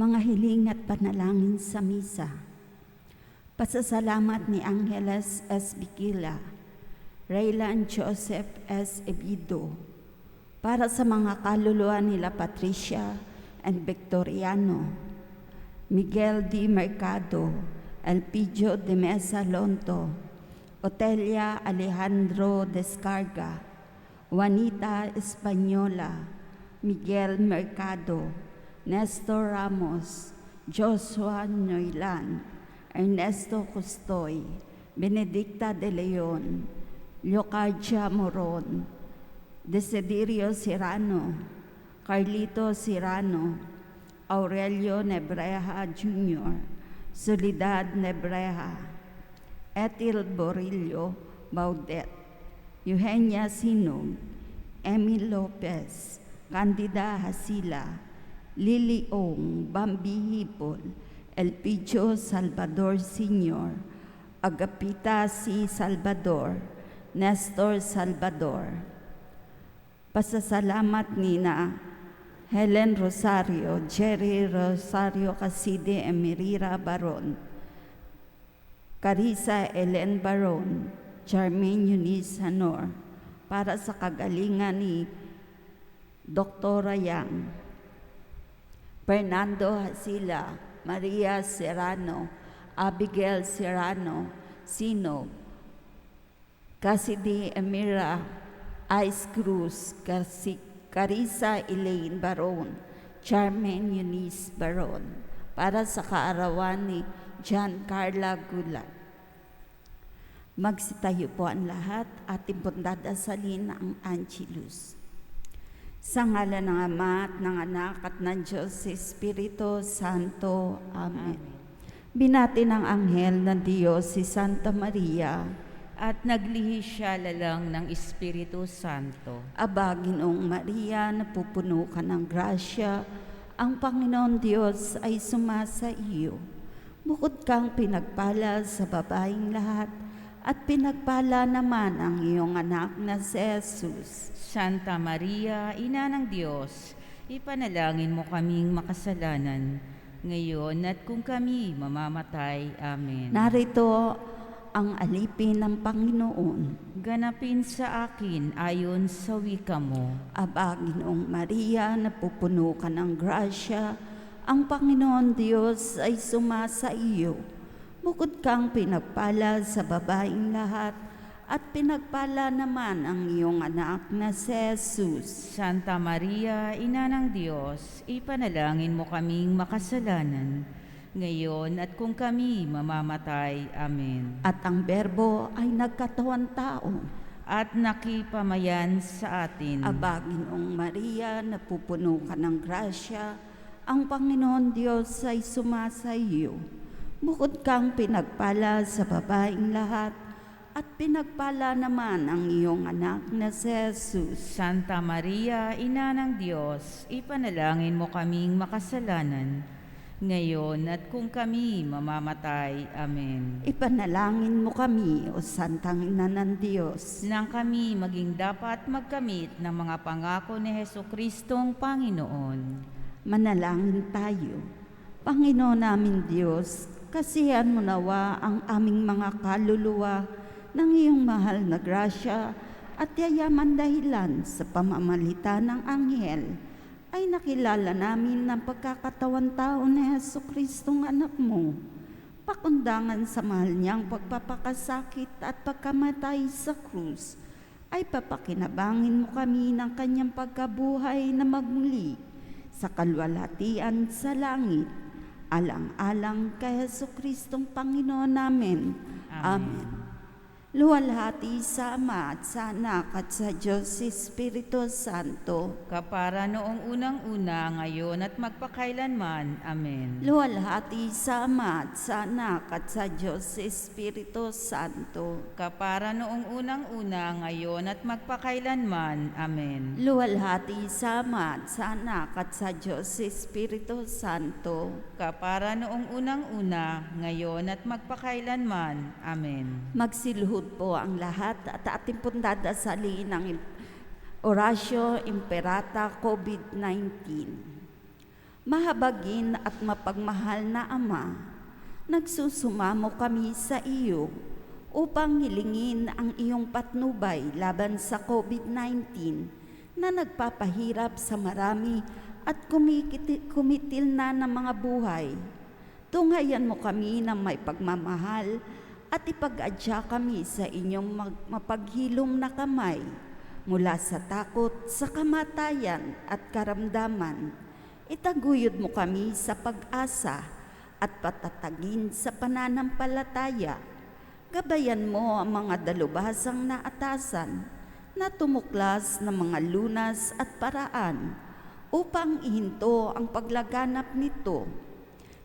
Mga hiling at panalangin sa misa. Pasasalamat ni Angeles S. Bikila, Raylan Joseph S. Ebido, para sa mga kaluluwa nila Patricia and Victoriano, Miguel D. Mercado, Elpidio de Mesa Lonto, Otelia Alejandro Descarga, Juanita Española, Miguel Mercado, Nestor Ramos, Joshua Noylan, Ernesto Custoy, Benedicta de Leon, Leocardia Moron, Desiderio Serrano, Carlito Serrano, Aurelio Nebreja Jr., Soledad Nebreja, Ethel Borillo Baudet, Eugenia Sinog, Emil Lopez, Candida Hasila, Lily Ong, Bambi Hipol, Elpidio Salvador Sr., Agapita C. Salvador, Nestor Salvador. Pasasalamat nina Helen Rosario, Jerry Rosario Caside Emerira Baron, Carissa Ellen Baron, Charmaine Eunice Hanor, para sa kagalingan ni Dr. Yang, Fernando Hasila, Maria Serrano, Abigail Serrano, Sino, Cassidy Emira, Ice Cruz, Carissa Elaine Baron, Charmaine Eunice Baron, para sa kaarawan ni John Carla Gulat. Magsitayo po ang lahat at ipundadasalin ang Angelus. Sa ngalan ng Ama at ng Anak at ng Diyos sa Espiritu Santo. Amen. Binati ng anghel ng Diyos si Santa Maria, at naglihi siya lalang ng Espiritu Santo. Aba, Ginoong Maria, napupuno ka ng grasya, ang Panginoon Diyos ay sumasa iyo. Bukod kang pinagpala sa babaeng lahat, at pinagpala naman ang iyong anak na si Jesus. Santa Maria, Ina ng Diyos, ipanalangin mo kaming makasalanan, ngayon at kung kami mamamatay. Amen. Narito ang alipin ng Panginoon. Ganapin sa akin ayon sa wika mo. Aba, Ginoong Maria, napupuno ka ng grasya, ang Panginoon Diyos ay sumasa iyo. Bukod kang pinagpala sa babaeng lahat, at pinagpala naman ang iyong anak na si Jesus. Santa Maria, Ina ng Diyos, ipanalangin mo kaming makasalanan, ngayon at kung kami mamamatay. Amen. At ang Berbo ay nagkatawan tao, at nakipamayan sa atin. Aba, Ginoong Maria, napupuno ka ng grasya, ang Panginoon Diyos ay sumasa iyo. Bukod kang pinagpala sa babaeng lahat, at pinagpala naman ang iyong anak na si Jesus. Santa Maria, Ina ng Diyos, ipanalangin mo kaming makasalanan, ngayon at kung kami mamamatay. Amen. Ipanalangin mo kami, O Santang Ina ng Diyos, nang kami maging dapat magkamit ng mga pangako ni Jesucristong Panginoon. Manalangin tayo. Panginoon namin Diyos, kasihan mo nawa ang aming mga kaluluwa ng iyong mahal na grasya at yayaman dahilan sa pamamalita ng anghel ay nakilala namin ng pagkakatawan tao ni Jesucristong anak mo. Pakundangan sa mahal niyang pagpapakasakit at pagkamatay sa krus, ay papakinabangin mo kami ng kanyang pagkabuhay na magmuli sa kalwalhatian sa langit, alang-alang kay Jesucristong Panginoon namin. Amen. Luwalhati sa Ama at sa Anak at sa Diyos Espiritu Santo. Kapara noong unang-una, ngayon at magpakailanman. Amen. Luwalhati sa Ama at sa Anak at sa Diyos Espiritu Santo. Kapara noong unang-una, ngayon at magpakailanman. Amen. Luwalhati sa Ama at sa Anak at sa Diyos Espiritu Santo. Kapara noong unang-una, ngayon at magpakailanman. Amen. Magsilhod po ang lahat at ating pong dadasalin ang Oratio Imperata COVID-19. Mahabagin at mapagmahal na Ama, nagsusumamo kami sa iyo upang hilingin ang iyong patnubay laban sa COVID-19 na nagpapahirap sa marami at kumitil na ng mga buhay. Tunghayan mo kami ng may pagmamahal at ipag-adya kami sa inyong mapaghilom na kamay mula sa takot, sa kamatayan at karamdaman. Itaguyod mo kami sa pag-asa at patatagin sa pananampalataya. Gabayan mo ang mga dalubhasang naatasan na tumuklas ng mga lunas at paraan upang ihinto ang paglaganap nito.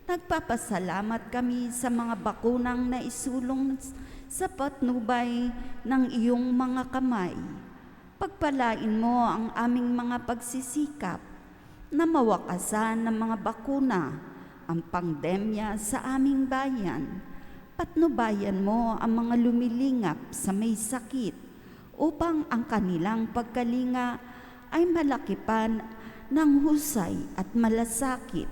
Nagpapasalamat kami sa mga bakunang naisulong sa patnubay ng iyong mga kamay. Pagpalain mo ang aming mga pagsisikap na mawakasan ng mga bakuna ang pandemya sa aming bayan. Patnubayan mo ang mga lumilingap sa may sakit upang ang kanilang pagkalinga ay malakipan ng husay at malasakit.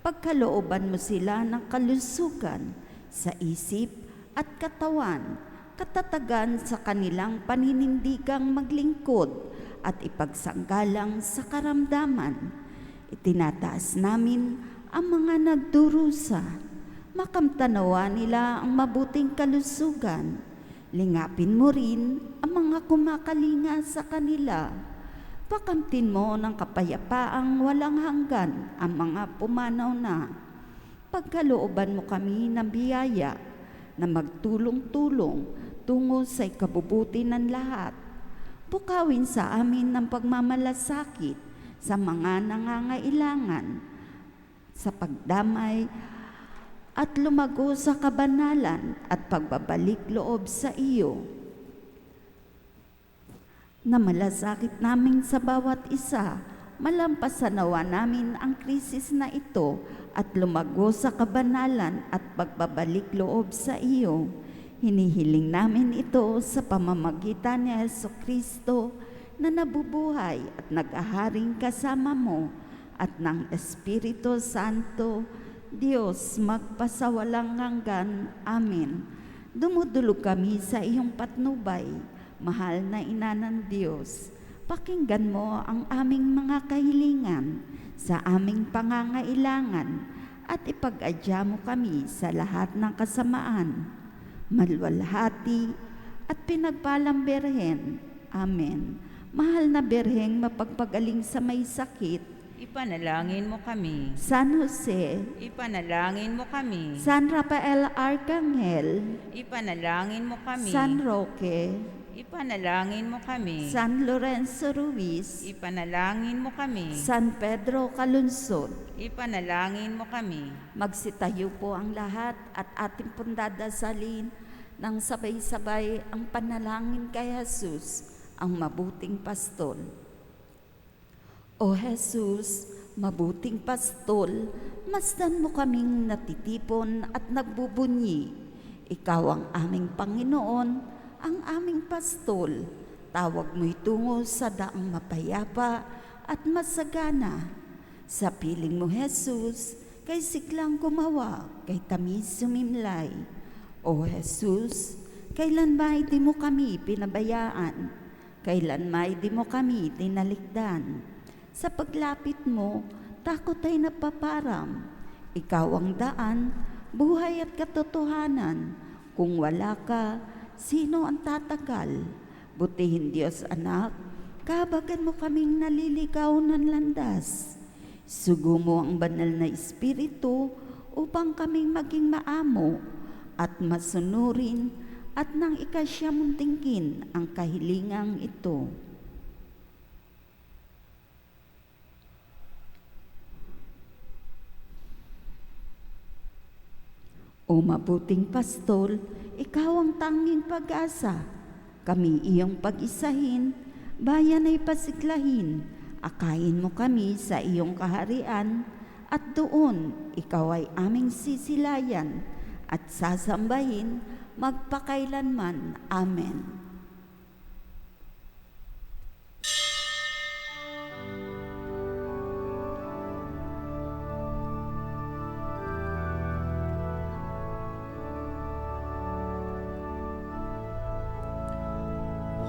Pagkalooban mo sila ng kalusugan sa isip at katawan, katatagan sa kanilang paninindigang maglingkod at ipagsanggalang sa karamdaman. Itinataas namin ang mga nagdurusa. Makamtanawa nila ang mabuting kalusugan. Lingapin mo rin ang mga kumakalinga sa kanila. Pakamtin mo ng kapayapaang walang hanggan ang mga pumanaw na. Pagkalooban mo kami ng biyaya na magtulong-tulong tungo sa ikabubuti ng lahat. Pukawin sa amin ng pagmamalasakit sa mga nangangailangan, sa pagdamay at lumago sa kabanalan at pagbabalik loob sa iyo. Na malasakit namin sa bawat isa, malampasan nawa namin ang krisis na ito at lumago sa kabanalan at pagbabalik loob sa iyo. Hinihiling namin ito sa pamamagitan ni Jesucristo na nabubuhay at nag-aharing kasama mo at ng Espiritu Santo, Diyos magpasawalang hanggan. Amen. Dumudulog kami sa iyong patnubay, mahal na Ina ng Diyos. Pakinggan mo ang aming mga kahilingan sa aming pangangailangan at ipag-adya mo kami sa lahat ng kasamaan. Malwalhati at pinagpalang Birhen. Amen. Mahal na Birheng mapagpagaling sa may sakit, Ipanalangin mo kami. San Jose, Ipanalangin mo kami. San Rafael Arcangel, Ipanalangin mo kami. San Roque, Ipanalangin mo kami. San Lorenzo Ruiz, Ipanalangin mo kami. San Pedro Calunsod. Ipanalangin mo kami. Magsitayo po ang lahat at ating pong dadasalin ng sabay-sabay ang panalangin kay Jesus, ang mabuting pastol. O Jesus, mabuting pastol, masdan mo kaming natitipon at nagbubunyi. Ikaw ang aming Panginoon, ang aming pastol. Tawag mo'y tungo sa daang mapayapa at masagana. Sa piling mo, Jesus, kay siklang gumawa, kay tamis sumimlay. O Jesus, kailan ba di mo kami pinabayaan? Kailan may di mo kami tinalikdan? Sa paglapit mo, takot ay napaparam. Ikaw ang daan, buhay at katotohanan. Kung wala ka, sino ang tatagal? Butihin Diyos anak, kabagan mo kaming naliligaw ng landas. Sugo mo ang banal na Espiritu upang kaming maging maamo at masunurin at nang ikasya mong tingin ang kahilingang ito. O mabuting pastol, ikaw ang tanging pag-asa. Kami iyong pag-isahin, bayan ay pasiklahin. Akayin mo kami sa iyong kaharian, at doon ikaw ay aming sisilayan at sasambahin magpakailanman. Amen.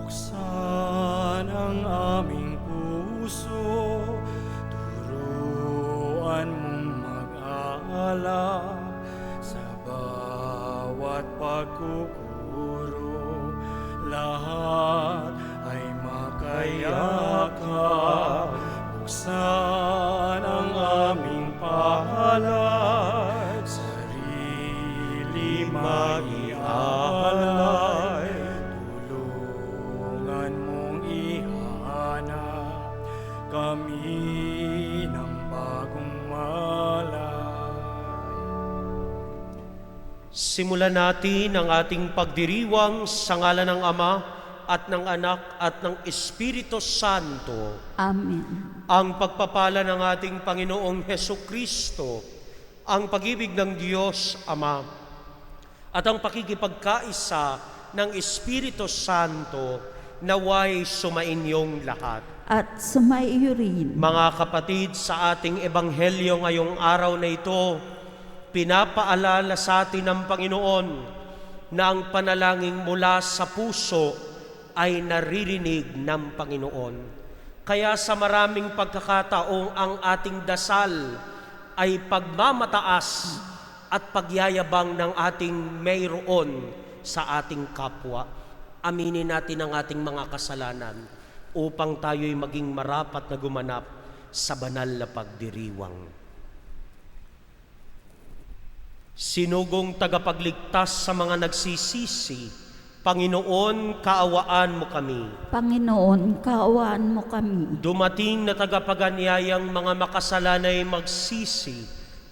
Buksan ang aming puso, turuan mong mag-aalala sa bawat pagkukuro. Lahat ay makayakap. Buksan ang aming palad, sarili maialay. Tulungan mong ihanap kami ng bagong malay. Simulan natin ang ating pagdiriwang sa ngalan ng Ama at ng Anak at ng Espiritu Santo. Amen. Ang pagpapala ng ating Panginoong Hesukristo, ang pag-ibig ng Diyos Ama, at ang pakikipagkaisa ng Espiritu Santo naway sumainyong lahat. At sumaiyo rin. Mga kapatid, sa ating ebanghelyo ngayong araw na ito, pinapaalala sa atin ng Panginoon na ang panalangin mula sa puso ay naririnig ng Panginoon. Kaya sa maraming pagkakataong ang ating dasal ay pagmamataas at pagyayabang ng ating mayroon sa ating kapwa. Aminin natin ang ating mga kasalanan upang tayo'y maging marapat na gumanap sa banal na pagdiriwang. Sinugong tagapagligtas sa mga nagsisisi, Panginoon, kaawaan mo kami. Panginoon, kaawaan mo kami. Dumating na tagapaganyayang mga makasalanay magsisi,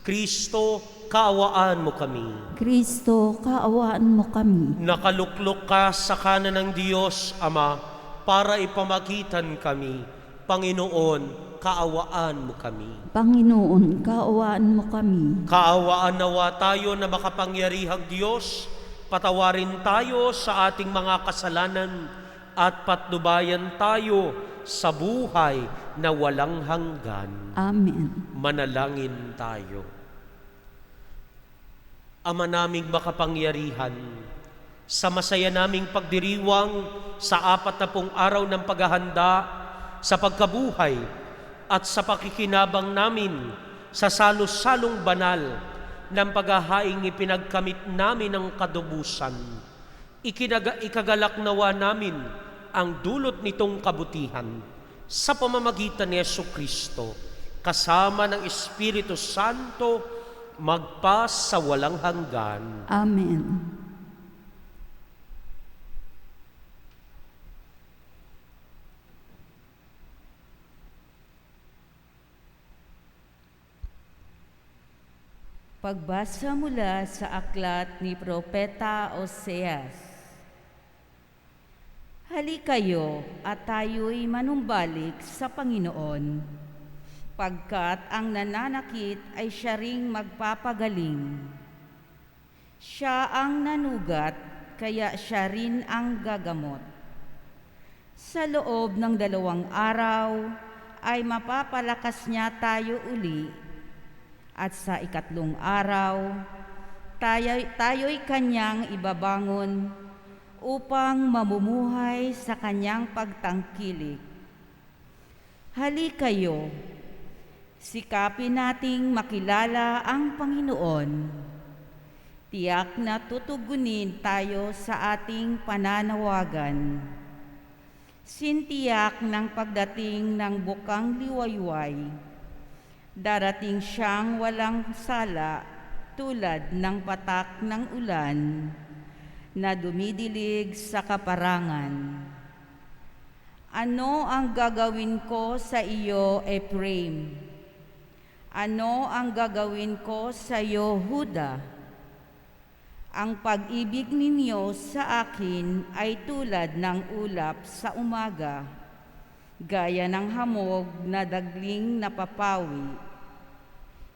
Kristo, kaawaan mo kami. Kristo, kaawaan mo kami. Nakaluklok ka sa kanan ng Diyos, Ama, para ipamagitan kami. Panginoon, kaawaan mo kami. Panginoon, kaawaan mo kami. Kaawaan nawa tayo na makapangyarihang Diyos, patawarin tayo sa ating mga kasalanan at patnubayan tayo sa buhay na walang hanggan. Amen. Manalangin tayo. Ama naming makapangyarihan, sa masaya naming pagdiriwang sa 40 araw ng paghahanda sa pagkabuhay at sa pakikinabang namin sa salos-salong banal ng paghahaing ipinagkamit namin ng kadubusan, ikagalak nawa namin ang dulot nitong kabutihan sa pamamagitan ni Jesucristo, kasama ng Espiritu Santo, magpas sa walang hanggan. Amen. Pagbasa mula sa aklat ni Propeta Oseas. Halikayo at tayo'y manumbalik sa Panginoon, pagkat ang nananakit ay siya ring magpapagaling. Siya ang nanugat, kaya siya rin ang gagamot. Sa loob ng 2 araw ay mapapalakas niya tayo uli, at sa 3 araw, tayo'y kanyang ibabangon upang mamumuhay sa kanyang pagtangkilik. Halikayo, sikapin nating makilala ang Panginoon. Tiyak na tutugunin tayo sa ating pananawagan. Sintiyak ng pagdating ng bukang liwayway, darating siyang walang sala tulad ng patak ng ulan na dumidilig sa kaparangan. Ano ang gagawin ko sa iyo, Ephraim? Ano ang gagawin ko sa iyo, Huda? Ang pag-ibig ninyo sa akin ay tulad ng ulap sa umaga, gaya ng hamog na dagling napapawi.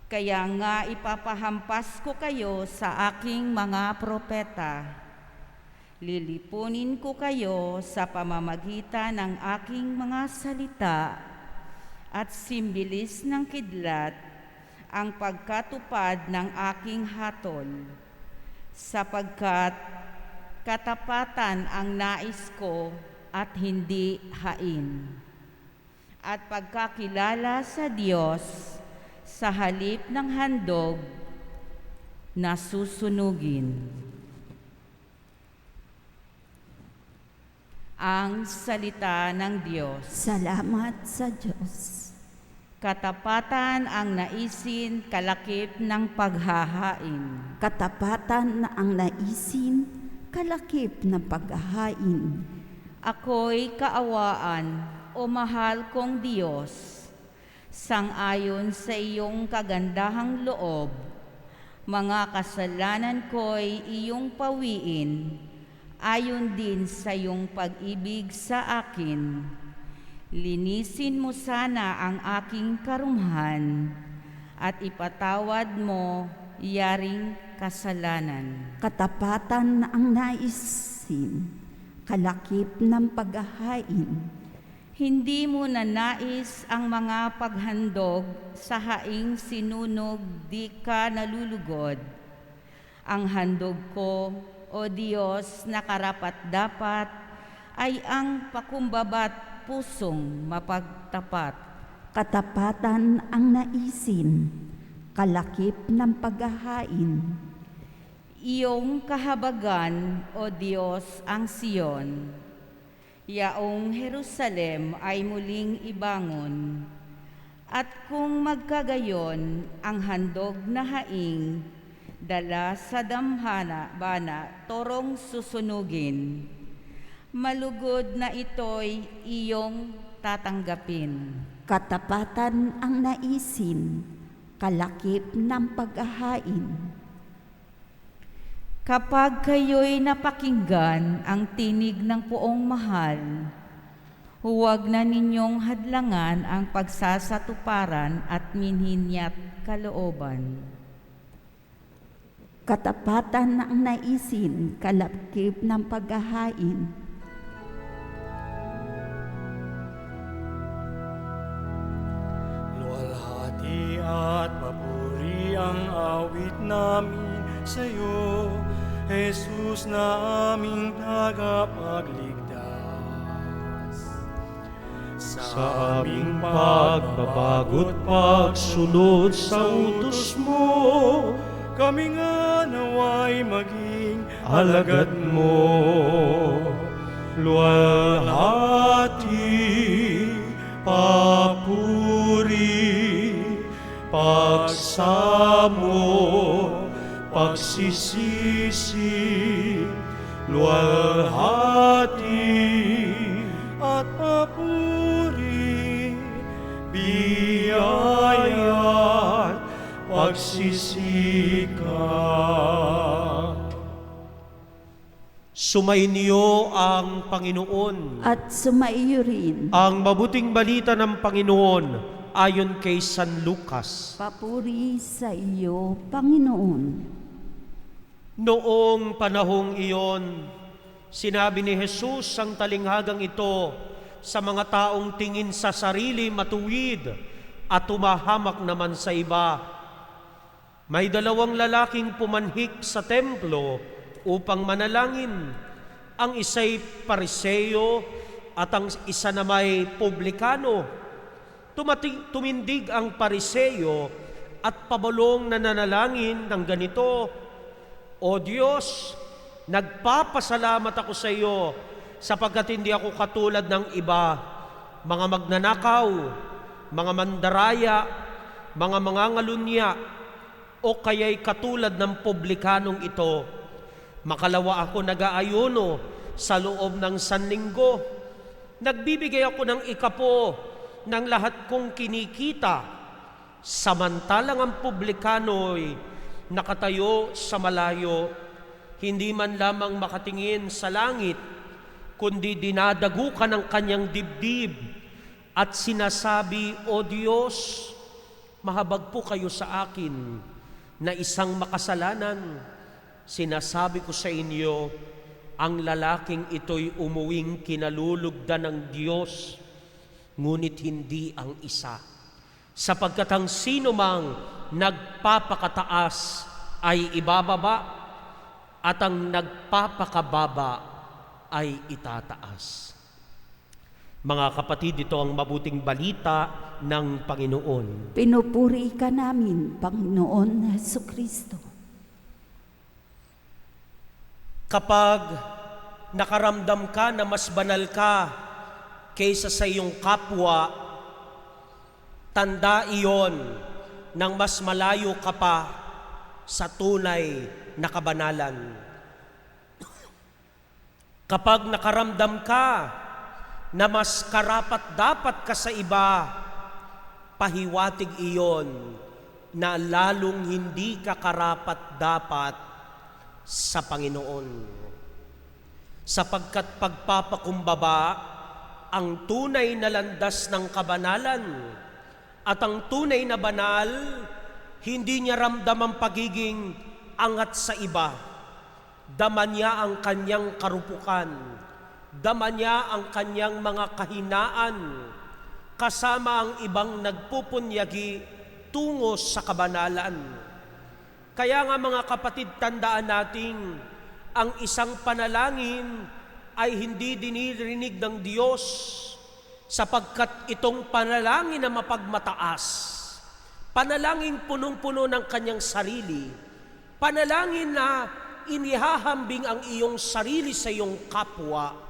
Kaya nga ipapahampas ko kayo sa aking mga propeta. Lilipunin ko kayo sa pamamagitan ng aking mga salita at simbilis ng kidlat ang pagkatupad ng aking hatol, sapagkat katapatan ang nais ko at hindi hain. At pagkakilala sa Diyos sa halip ng handog na susunugin. Ang salita ng Diyos. Salamat sa Diyos. Katapatan ang naisin, kalakip ng paghahain. Katapatan na ang naisin, kalakip ng paghahain. Ako'y kaawaan, o mahal kong Diyos, sang-ayon sa iyong kagandahang loob, mga kasalanan ko'y iyong pawiin, ayon din sa iyong pag-ibig sa akin. Linisin mo sana ang aking karumhan at ipatawad mo yaring kasalanan. Katapatan na ang naisin, kalakip ng paghahain. Hindi mo nanais ang mga paghandog sa haing sinunog, di ka nalulugod. Ang handog ko, o Diyos, na karapat-dapat ay ang pakumbabat pusong mapagtapat. Katapatan ang naisin, kalakip ng paghahain. Iyong kahabagan, o Diyos, ang Siyon. Yaong Jerusalem ay muling ibangon. At kung magkagayon ang handog na haing, dala sa damhana bana torong susunugin, malugod na ito'y iyong tatanggapin. Katapatan ang naisin, kalakip ng paghahain. Kapag kayo'y napakinggan ang tinig ng poong mahal, huwag na ninyong hadlangan ang pagsasatuparan at minhinyat kalooban. Katapatan na ang naisin, kalakip ng paghahain. Luwalhati at papuri ang awit namin sa iyo, Jesus na aming tagapagligtas. Sa aming pagbabago't pagsunod sa utos mo, kami nga naway maging alagad mo. Luwalhati, papuri, pagsamo, pagsisisi, luwalhati at papuri, biyaya, pagsisika. Sumainyo ang Panginoon. At sumaiyo rin. Ang mabuting balita ng Panginoon ayon kay San Lucas. Papuri sa iyo, Panginoon. Noong panahong iyon, sinabi ni Jesus ang talinghagang ito sa mga taong tingin sa sarili matuwid at tumahamak naman sa iba. May dalawang lalaking pumanhik sa templo upang manalangin. Ang isa'y Pariseo at ang isa na may publikano. Tumindig ang Pariseo at pabalong na nanalangin ng ganito, O Diyos, nagpapasalamat ako sa iyo sapagkat hindi ako katulad ng iba, mga magnanakaw, mga mandaraya, mga mangangalunya, o kaya'y katulad ng publikanong ito. Makalawa ako nag-aayuno sa loob ng sanlinggo. Nagbibigay ako ng ikapo ng lahat kong kinikita, samantalang ang publikano'y nakatayo sa malayo, hindi man lamang makatingin sa langit, kundi dinadagukan ang kanyang dibdib at sinasabi, O Diyos, mahabag po kayo sa akin na isang makasalanan. Sinasabi ko sa inyo, ang lalaking ito'y umuwing kinalulugdan ng Diyos, ngunit hindi ang isa. Sapagkat ang sino mang nagpapakataas ay ibababa, at ang nagpapakababa ay itataas. Mga kapatid, ito ang mabuting balita ng Panginoon. Pinupuri ka namin, Panginoon Hesukristo. Kapag nakaramdam ka na mas banal ka kaysa sa iyong kapwa, tanda iyon nang mas malayo ka pa sa tunay na kabanalan. Kapag nakaramdam ka na mas karapat-dapat ka sa iba, pahiwatig iyon na lalong hindi ka karapat-dapat sa Panginoon. Sapagkat pagpapakumbaba ang tunay na landas ng kabanalan, at ang tunay na banal, hindi niya ramdam ang pagiging angat sa iba. Dama niya ang kanyang karupukan. Dama niya ang kanyang mga kahinaan, kasama ang ibang nagpupunyagi tungo sa kabanalan. Kaya nga mga kapatid, tandaan natin, ang isang panalangin ay hindi dinirinig ng Diyos, sapagkat itong panalangin na mapagmataas, panalangin punong-puno ng kanyang sarili, panalangin na inihahambing ang iyong sarili sa iyong kapwa,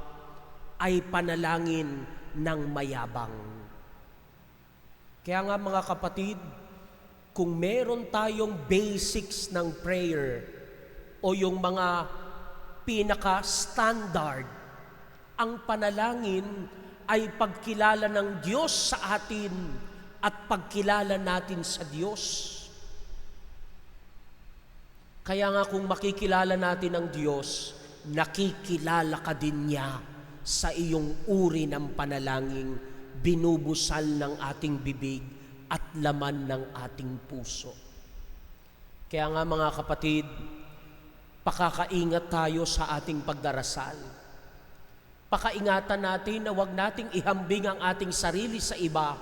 ay panalangin ng mayabang. Kaya nga mga kapatid, kung meron tayong basics ng prayer o yung mga pinaka-standard, ang panalangin ay pagkilala ng Diyos sa atin at pagkilala natin sa Diyos. Kaya nga kung makikilala natin ang Diyos, nakikilala ka din niya sa iyong uri ng panalangin, binubusal ng ating bibig at laman ng ating puso. Kaya nga mga kapatid, pakakaingat tayo sa ating pagdarasal. Pakaingatan natin na huwag nating ihambing ang ating sarili sa iba.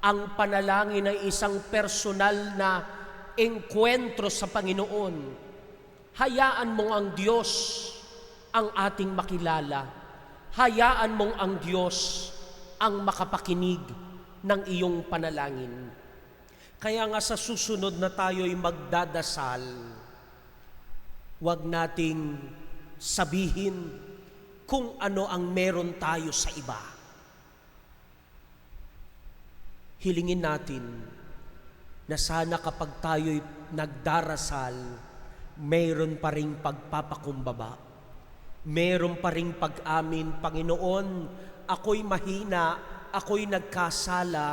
Ang panalangin ay isang personal na engkwentro sa Panginoon. Hayaan mong ang Diyos ang ating makilala. Hayaan mong ang Diyos ang makapakinig ng iyong panalangin. Kaya nga sa susunod na tayo'y magdadasal, huwag nating sabihin kung ano ang meron tayo sa iba. Hilingin natin na sana kapag tayo'y nagdarasal, mayroon pa ring pagpapakumbaba. Mayroon pa ring pag-amin, Panginoon, ako'y mahina, ako'y nagkasala,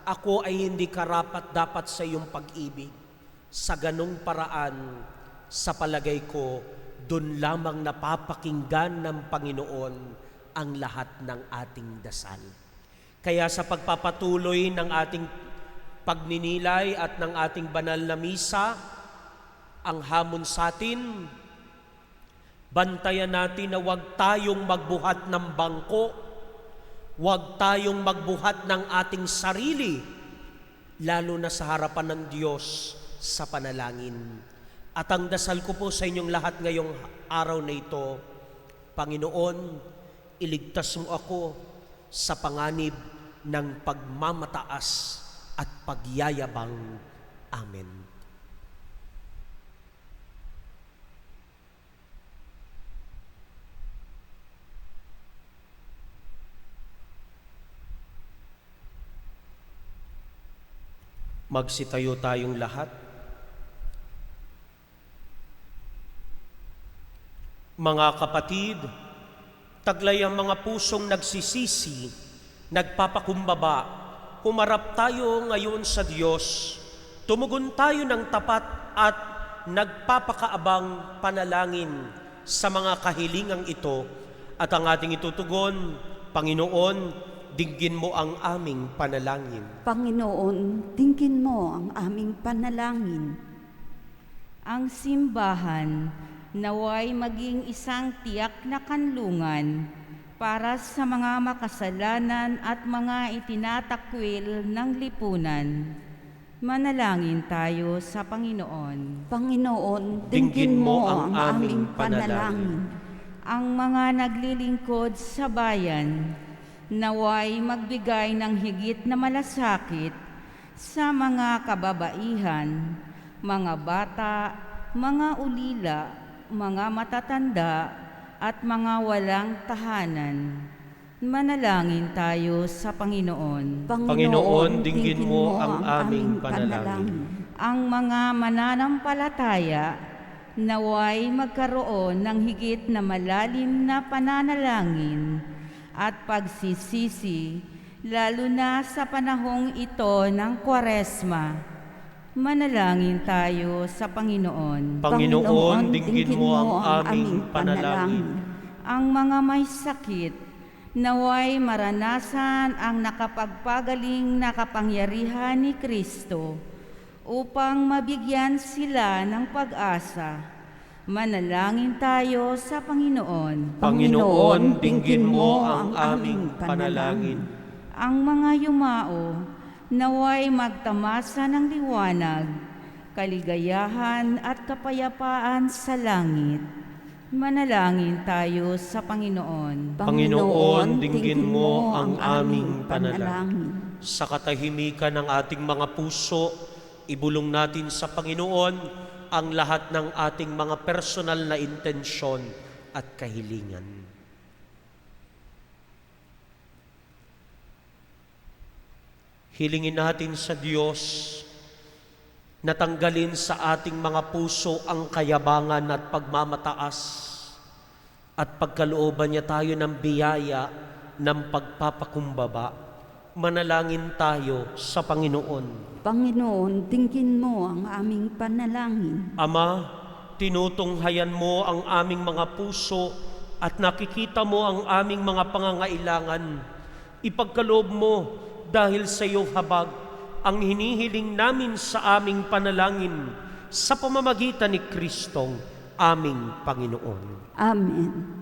ako ay hindi karapat-dapat sa iyong pag-ibig. Sa ganung paraan, sa palagay ko, doon lamang napapakinggan ng Panginoon ang lahat ng ating dasal. Kaya sa pagpapatuloy ng ating pagninilay at ng ating banal na misa, ang hamon sa atin, bantayan natin na huwag tayong magbuhat ng bangko, huwag tayong magbuhat ng ating sarili, lalo na sa harapan ng Diyos sa panalangin. At ang dasal ko po sa inyong lahat ngayong araw na ito, Panginoon, iligtas mo ako sa panganib ng pagmamataas at pagyayabang. Amen. Magsitayo tayong lahat. Mga kapatid, taglay ang mga pusong nagsisisi, nagpapakumbaba, humarap tayo ngayon sa Diyos, tumugon tayo ng tapat at nagpapakaabang panalangin sa mga kahilingang ito, at ang ating itutugon, Panginoon, dinggin mo ang aming panalangin. Panginoon, dinggin mo ang aming panalangin. Ang simbahan naway maging isang tiyak na kanlungan para sa mga makasalanan at mga itinatakwil ng lipunan. Manalangin tayo sa Panginoon. Panginoon, dinggin mo ang aming panalangin. Ang mga naglilingkod sa bayan, naway magbigay ng higit na malasakit sa mga kababaihan, mga bata, mga ulila, mga matatanda, at mga walang tahanan. Manalangin tayo sa Panginoon. Panginoon, dinggin mo ang aming panalangin. Ang mga mananampalataya naway magkaroon ng higit na malalim na pananalangin at pagsisisi, lalo na sa panahong ito ng Kwaresma. Manalangin tayo sa Panginoon. Panginoon, dinggin mo ang aming panalangin. Ang mga may sakit naway maranasan ang nakapagpagaling na kapangyarihan ni Kristo upang mabigyan sila ng pag-asa. Manalangin tayo sa Panginoon. Panginoon, dinggin mo ang aming panalangin. Ang mga yumao naway magtamasa ng liwanag, kaligayahan at kapayapaan sa langit. Manalangin tayo sa Panginoon. Panginoon, dinggin mo ang aming panalangin. Sa katahimikan ng ating mga puso, ibulong natin sa Panginoon ang lahat ng ating mga personal na intensyon at kahilingan. Hilingin natin sa Diyos na tanggalin sa ating mga puso ang kayabangan at pagmamataas at pagkalooban niya tayo ng biyaya ng pagpapakumbaba. Manalangin tayo sa Panginoon. Panginoon, dinggin mo ang aming panalangin. Ama, tinutunghayan mo ang aming mga puso at nakikita mo ang aming mga pangangailangan. Ipagkaloob mo dahil sa iyong habag ang hinihiling namin sa aming panalangin sa pamamagitan ni Kristong aming Panginoon. Amen.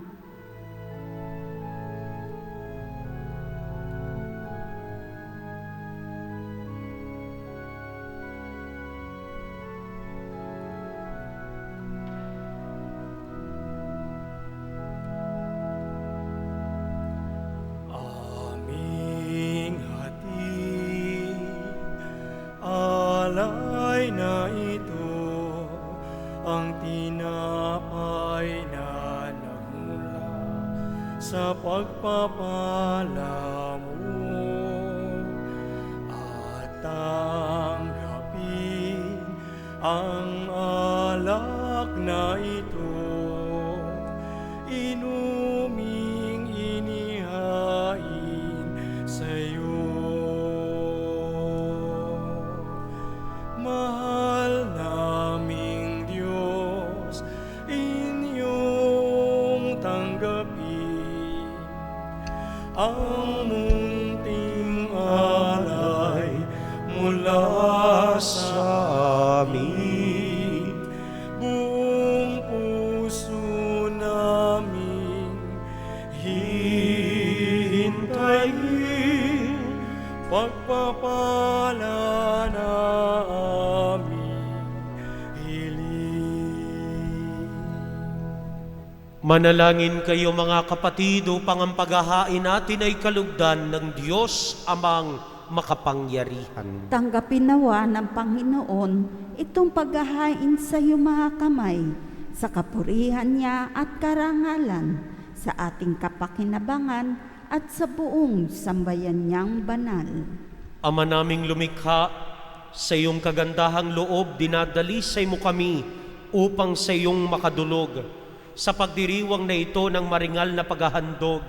aming hatid, alay na ito, ang tinapay na nagmula sa pagpapala mo, at tanggapin ang alak na ito, inuming inihain sa'yo. Mahal naming Diyos, inyong tanggapin ang munting alay mula sa amin. Buong puso naming hihintayin pagpapala na aming hiling. Manalangin kayo mga kapatid upang ang paghahain natin ay kalugdan ng Diyos amang makapangyarihan. Tanggapin nawa ng Panginoon itong paghahain sa iyong mga kamay, sa kapurihan niya at karangalan, sa ating kapakinabangan at sa buong sambayan niyang banal. Ama naming lumikha, sa iyong kagandahang loob dinadalisay mo kami upang sa iyong makadulog. Sa pagdiriwang na ito ng maringal na paghahandog,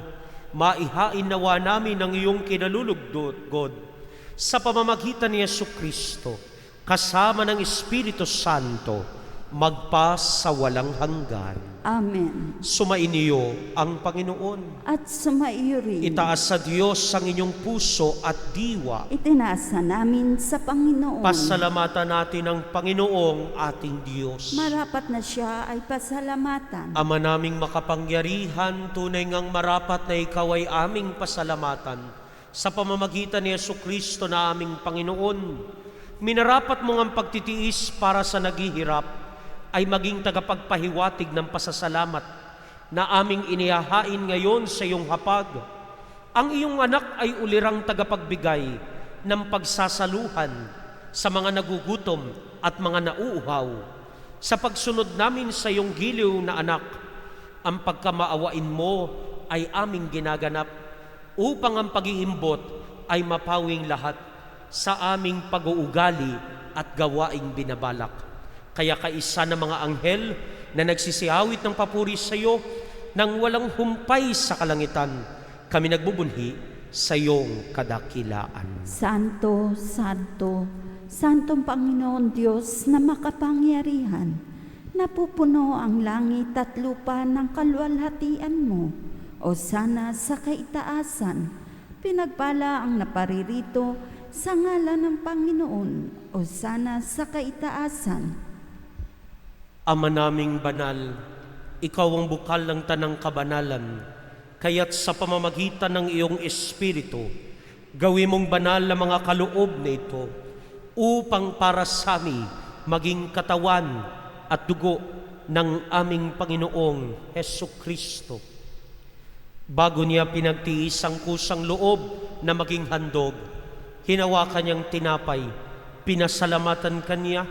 maihain nawa namin ang iyong kinalulugod sa pamamagitan ni Jesucristo, kasama ng Espiritu Santo, magpas sa walang hanggan. Amen. Sumainiyo ang Panginoon. At sumaiyo rin. Itaas sa Diyos ang inyong puso at diwa. Itinasa namin sa Panginoon. Pasalamatan natin ang Panginoong ating Diyos. Marapat na siya ay pasalamatan. Ama naming makapangyarihan, tunay ngang marapat na ikaw ay aming pasalamatan. Sa pamamagitan ni Jesucristo na aming Panginoon, minarapat mo ang pagtitiis para sa naghihirap ay maging tagapagpahiwatig ng pasasalamat na aming inihahain ngayon sa iyong hapag. Ang iyong anak ay ulirang tagapagbigay ng pagsasaluhan sa mga nagugutom at mga nauuhaw. Sa pagsunod namin sa iyong giliw na anak, ang pagkamaawain mo ay aming ginaganap upang ang pag-iimbot ay mapawing lahat sa aming pag-uugali at gawaing binabalak. Kaya kaisa ng mga anghel na nagsisiawit ng papuri sa iyo nang walang humpay sa kalangitan, kami nagbubunhi sa iyong kadakilaan. Santo, Santo, Santong Panginoon Diyos na makapangyarihan, napupuno ang langit at lupa ng kaluwalhatian mo. O sana sa kaitaasan, pinagpala ang naparirito sa ngalan ng Panginoon. O sana sa kaitaasan. Ama naming banal, ikaw ang bukal ng tanang kabanalan, kaya't sa pamamagitan ng iyong Espiritu, gawin mong banal na mga kaloob na ito, upang para sa amin maging katawan at dugo ng aming Panginoong Hesukristo. Bago niya pinagtiis ang kusang loob na maging handog, hinawakan niyang tinapay, pinasalamatan kanya,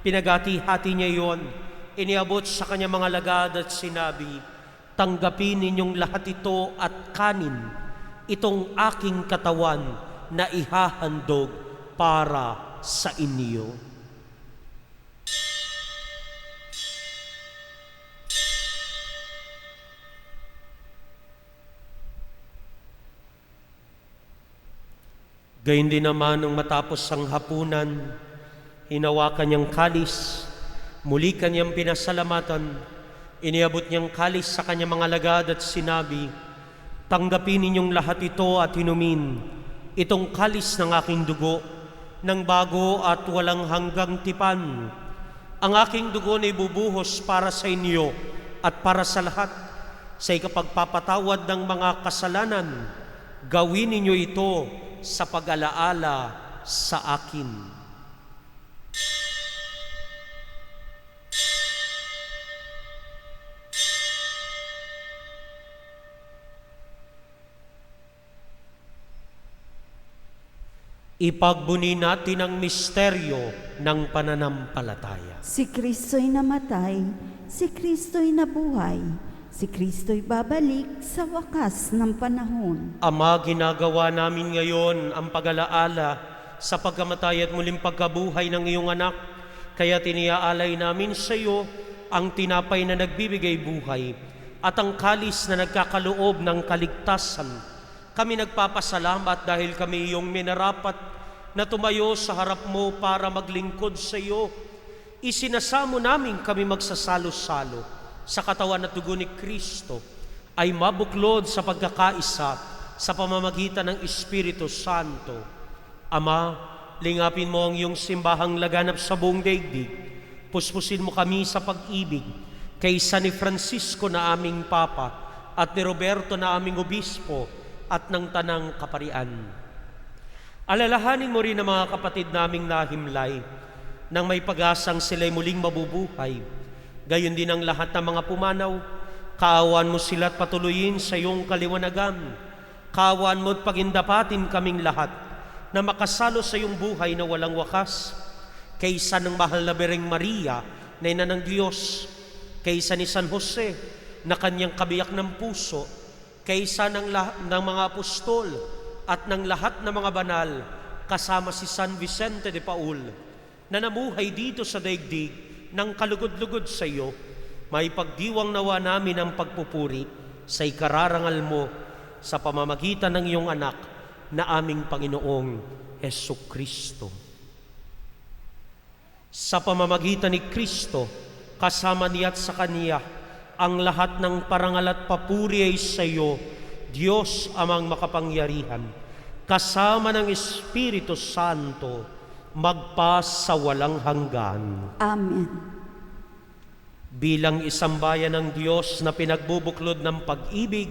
pinagati-hati niya iyon, iniabot sa kanya mga lagad at sinabi, tanggapin ninyong lahat ito at kanin, itong aking katawan na ihahandog para sa inyo. Gayun din naman nung matapos ang hapunan, hinawakan niyang kalis, muli kanyang pinasalamatan, iniabot niyang kalis sa kanyang mga lagad at sinabi, tanggapin ninyong lahat ito at inumin, itong kalis ng aking dugo, ng bago at walang hanggang tipan. Ang aking dugo na ibubuhos para sa inyo at para sa lahat, sa ikapagpapatawad ng mga kasalanan. Gawin ninyo ito sa pag-alaala sa akin. Ipagbuni natin ang misteryo ng pananampalataya. Si Kristo'y namatay, si Kristo'y nabuhay, si Kristo'y babalik sa wakas ng panahon. Ama, ginagawa namin ngayon ang pag-alaala sa pagkamatay at muling pagkabuhay ng iyong anak, kaya tiniaalay namin sa iyo ang tinapay na nagbibigay buhay at ang kalis na nagkakaloob ng kaligtasan. Kami nagpapasalamat dahil kami iyong minarapat na tumayo sa harap mo para maglingkod sa iyo. Isinasamo namin kami magsasalo-salo sa katawan at dugo ni Kristo ay mabuklod sa pagkakaisa sa pamamagitan ng Espiritu Santo. Ama, lingapin mo ang iyong simbahang laganap sa buong daigdig. Puspusin mo kami sa pag-ibig kaysa ni Francisco na aming Papa at ni Roberto na aming Obispo at ng Tanang Kaparian. Alalahanin mo rin ang mga kapatid naming nahimlay nang may pag-asang sila'y muling mabubuhay. Gayon din ang lahat ng mga pumanaw. Kaawan mo sila at patuloyin sa iyong kaliwanagan. Kaawan mo at pagindapatin kaming lahat na makasalo sa iyong buhay na walang wakas. Kaysa ng mahal na Birheng Maria na ina ng Diyos, kaysa ni San Jose na kanyang kabiyak ng puso, kaysa ng mga apostol at ng lahat ng mga banal, kasama si San Vicente de Paul, na namuhay dito sa daigdig ng kalugod-lugod sa iyo, may pagdiwang nawa namin ang pagpupuri sa ikararangal mo sa pamamagitan ng iyong anak na aming Panginoong Hesukristo. Sa pamamagitan ni Kristo, kasama niya at sa Kanya, ang lahat ng parangal at papuri ay sa iyo, Diyos amang makapangyarihan, kasama ng Espiritu Santo, magpas sa walang hanggan. Amen. Bilang isang bayan ng Diyos na pinagbubuklod ng pag-ibig,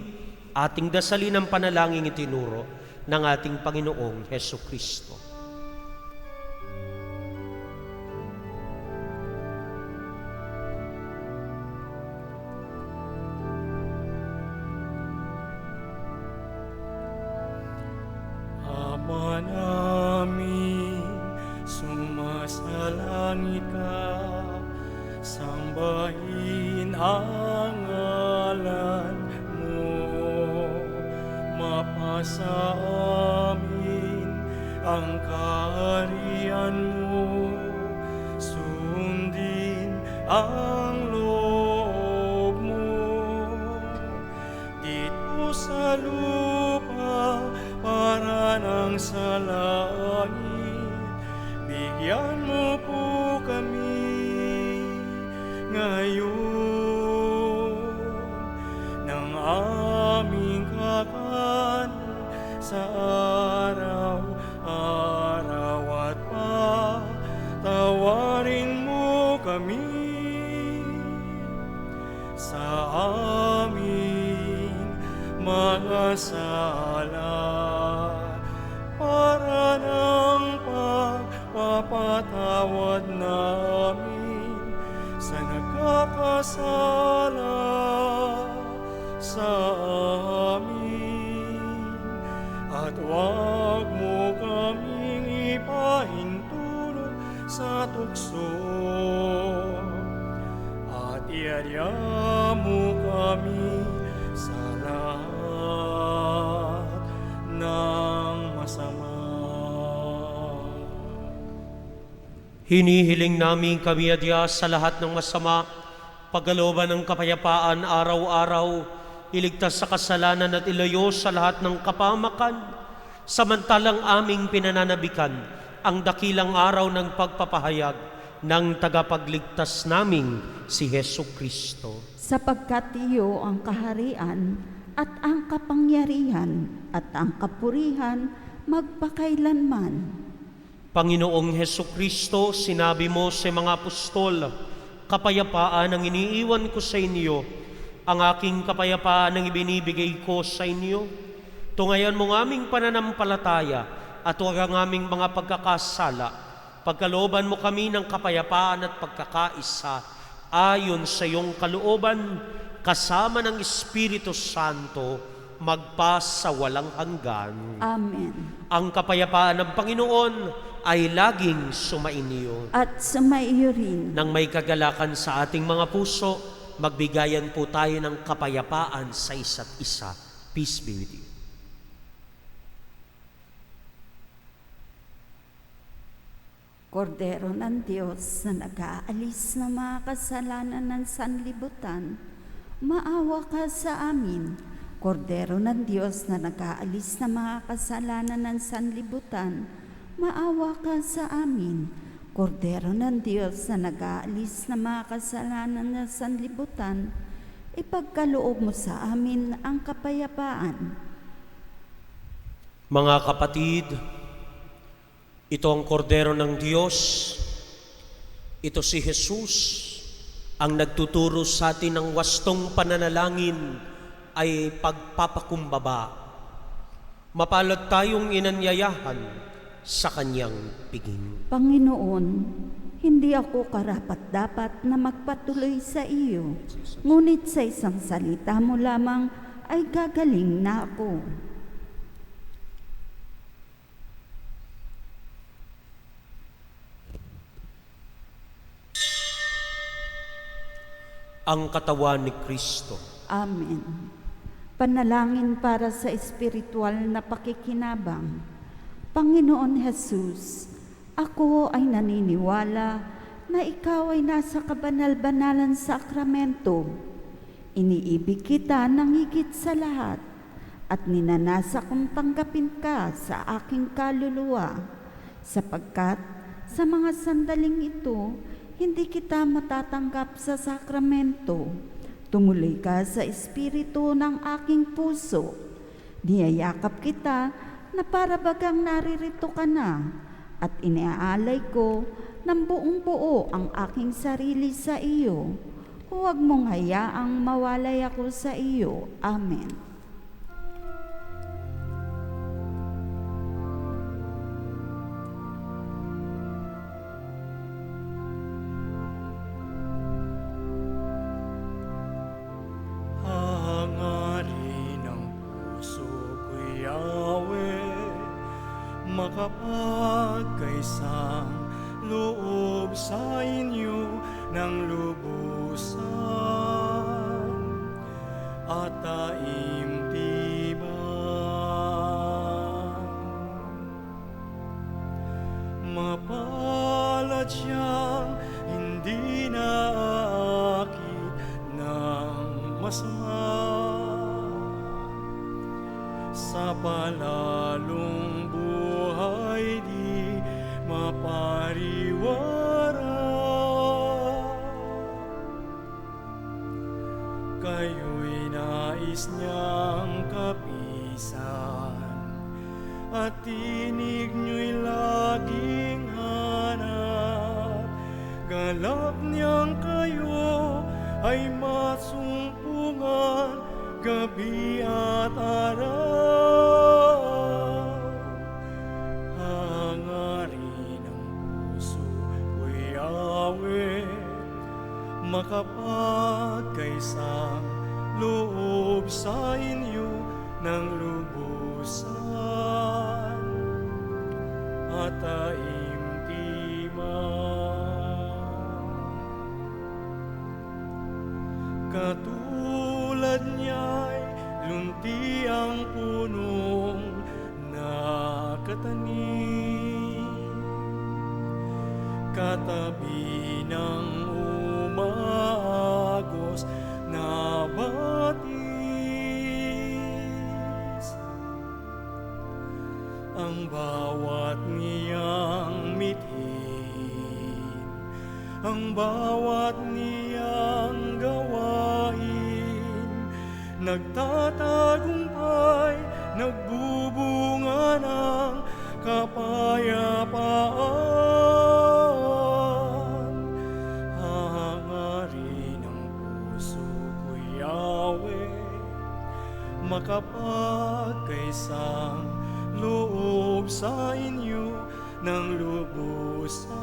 ating dasalin ang panalangin itinuro ng ating Panginoong Hesukristo. sa amin ang kaharian mo, sundin ang loob mo. Dito sa lupa para nang sa langit, bigyan mo po kami ngayon ng aming kakanin sa araw-araw, at patawarin mo kami sa aming mga sala, para ng pagpapatawad namin sa nagkakasala sa amin. At huwag mo kaming ipahintulot sa tukso, at iadya mo kami sa lahat ng masama. Hinihiling namin kami adya sa lahat ng masama, pagkalooban ng kapayapaan araw-araw, iligtas sa kasalanan at ilayo sa lahat ng kapamakan, samantalang aming pinananabikan ang dakilang araw ng pagpapahayag ng tagapagligtas naming si Hesu Kristo. Sapagkat iyo ang kaharian at ang kapangyarihan at ang kapurihan magpakailanman. Panginoong Hesu Kristo, sinabi mo sa mga apostol, kapayapaan ang iniiwan ko sa inyo, ang aking kapayapaan ang ibinibigay ko sa inyo. Tungayan mo ng aming pananampalataya at huwag ang aming mga pagkakasala. Pagkalooban mo kami ng kapayapaan at pagkakaisa ayon sa iyong kalooban, kasama ng Espiritu Santo, magpa sa walang hanggan. Amen. Ang kapayapaan ng Panginoon ay laging sumainyo. At sumaiyo rin. Nang may kagalakan sa ating mga puso, magbigayan po tayo ng kapayapaan sa isa't isa. Peace be with you. Kordero ng Diyos na nag-aalis ng mga kasalanan ng sanlibutan, maawa ka sa amin. Kordero ng Diyos na nag-aalis ng mga kasalanan ng sanlibutan, maawa ka sa amin. Kordero ng Diyos na nag-aalis ng mga kasalanan ng sanlibutan, ipagkaloob mo sa amin ang kapayapaan. Mga kapatid, ito ang kordero ng Diyos. Ito si Jesus, ang nagtuturo sa atin ng wastong pananalangin ay pagpapakumbaba. Mapalad tayong inanyayahan sa kanyang piging. Panginoon, hindi ako karapat-dapat na magpatuloy sa iyo, ngunit sa isang salita mo lamang ay gagaling na ako. Ang katawan ni Kristo. Amen. Panalangin para sa espiritual na pakikinabang. Panginoon Jesus, ako ay naniniwala na ikaw ay nasa kabanal-banalan sakramento. Iniibig kita ng higit sa lahat at ninanasa kong tanggapin ka sa aking kaluluwa, sapagkat sa mga sandaling ito, hindi kita matatanggap sa sakramento. Tumuloy ka sa espiritu ng aking puso. Niyayakap kita na para bagang naririto ka na, at iniaalay ko ng buong buo ang aking sarili sa iyo. Huwag mong hayaang mawalay ako sa iyo. Amen. Hangarin ng puso ko'y Yahweh, makapagkaisang loob sa inyo ng lubusan at taimtiban. sa palalong buhay di mapariwara. Kayo'y nais niyang kapisan at tinig niya'y laging hanap. Galak niyang kayo ay masumpungan gabi at araw. Hangarin ang puso ko'y awit, makapagkaisang loob sa inyo ng lubusan at taimtiman. Katulad niya'y lunti ang punong nakatanim, katabi ng umagos na batis. Ang bawat niyang mithin, ang bawat niyang gawain, nagtatagumpay, nagbubunga ng kapayapaan. Hangarin ang puso ko'y awit, makapagkaisang loob sa inyo ng lubusan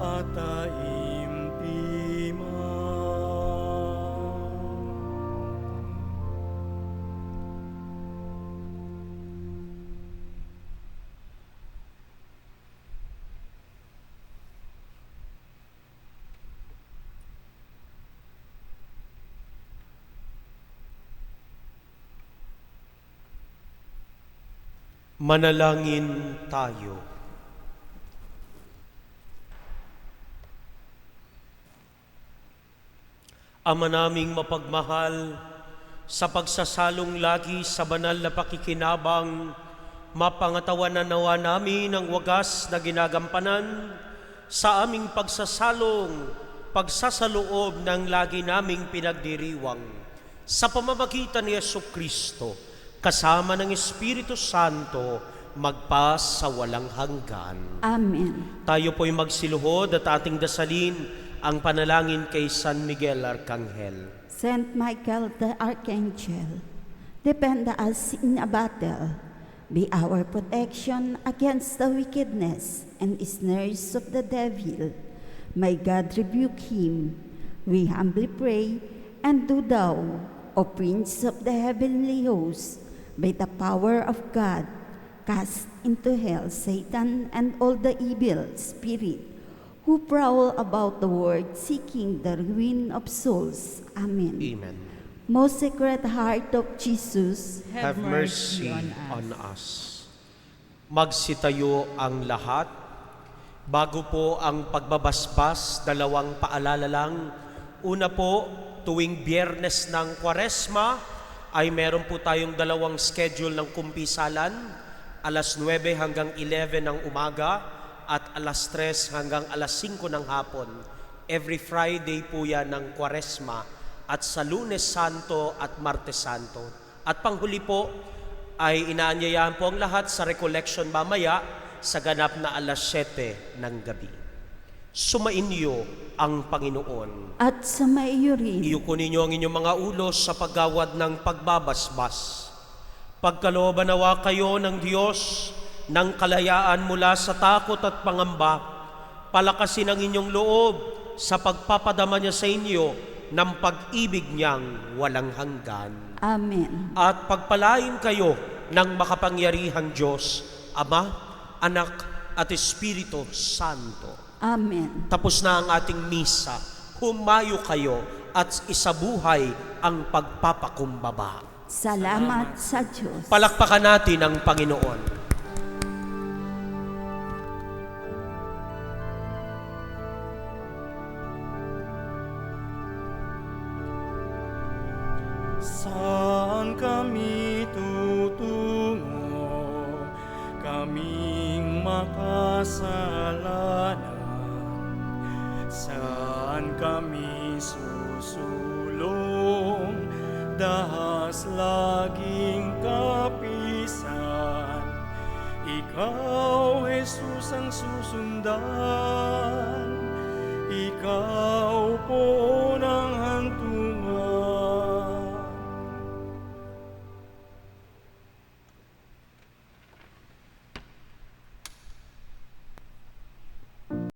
at taimtiman. Manalangin tayo. Ama naming mapagmahal, sa pagsasalong lagi sa banal na pakikinabang, mapangatawanan nawa namin ang wagas na ginagampanan sa aming pagsasaloob ng lagi naming pinagdiriwang sa pamamagitan ni Jesucristo, kasama ng Espiritu Santo, magpa sa walang hanggan. Amen. Tayo po'y magsiluhod at ating dasalin ang panalangin kay San Miguel Arcangel. Saint Michael the Archangel, defend us in a battle. Be our protection against the wickedness and snares of the devil. May God rebuke him, we humbly pray, and do thou, O Prince of the heavenly hosts, by the power of God, cast into hell Satan and all the evil spirits who prowl about the world seeking the ruin of souls. Amen. Amen. Most Sacred Heart of Jesus, Have mercy on us. Magsitayo ang lahat. Bago po ang pagbabasbas, dalawang paalala lang. Una po, tuwing Biyernes ng Kwaresma, ay meron po tayong dalawang schedule ng kumpisalan, alas 9 hanggang 11 ng umaga at alas 3 hanggang alas 5 ng hapon. Every Friday po yan ng Kwaresma at sa Lunes Santo at Martes Santo. At panghuli po ay inaanyayahan po ang lahat sa recollection mamaya sa ganap na alas 7 ng gabi. Sumainyo ang Panginoon. at sa maiyo rin. Iyuko ninyo ang inyong mga ulos sa paggawad ng pagbabasbas. Pagkalooban nawa kayo ng Diyos ng kalayaan mula sa takot at pangamba. Palakasin ang inyong loob sa pagpapadama niya sa inyo ng pag-ibig niyang walang hanggan. Amen. At pagpalain kayo ng makapangyarihang Diyos, Ama, Anak at Espiritu Santo. Amen. Tapos na ang ating misa. Humayo kayo at isabuhay ang pagpapakumbaba. Salamat sa Diyos. Palakpakan natin ang Panginoon. Sa Saan kami tutungo, kaming makasalanan? Saan kami susulong, dahas laging kapisan? Ikaw, Jesus, ang susundan, ikaw po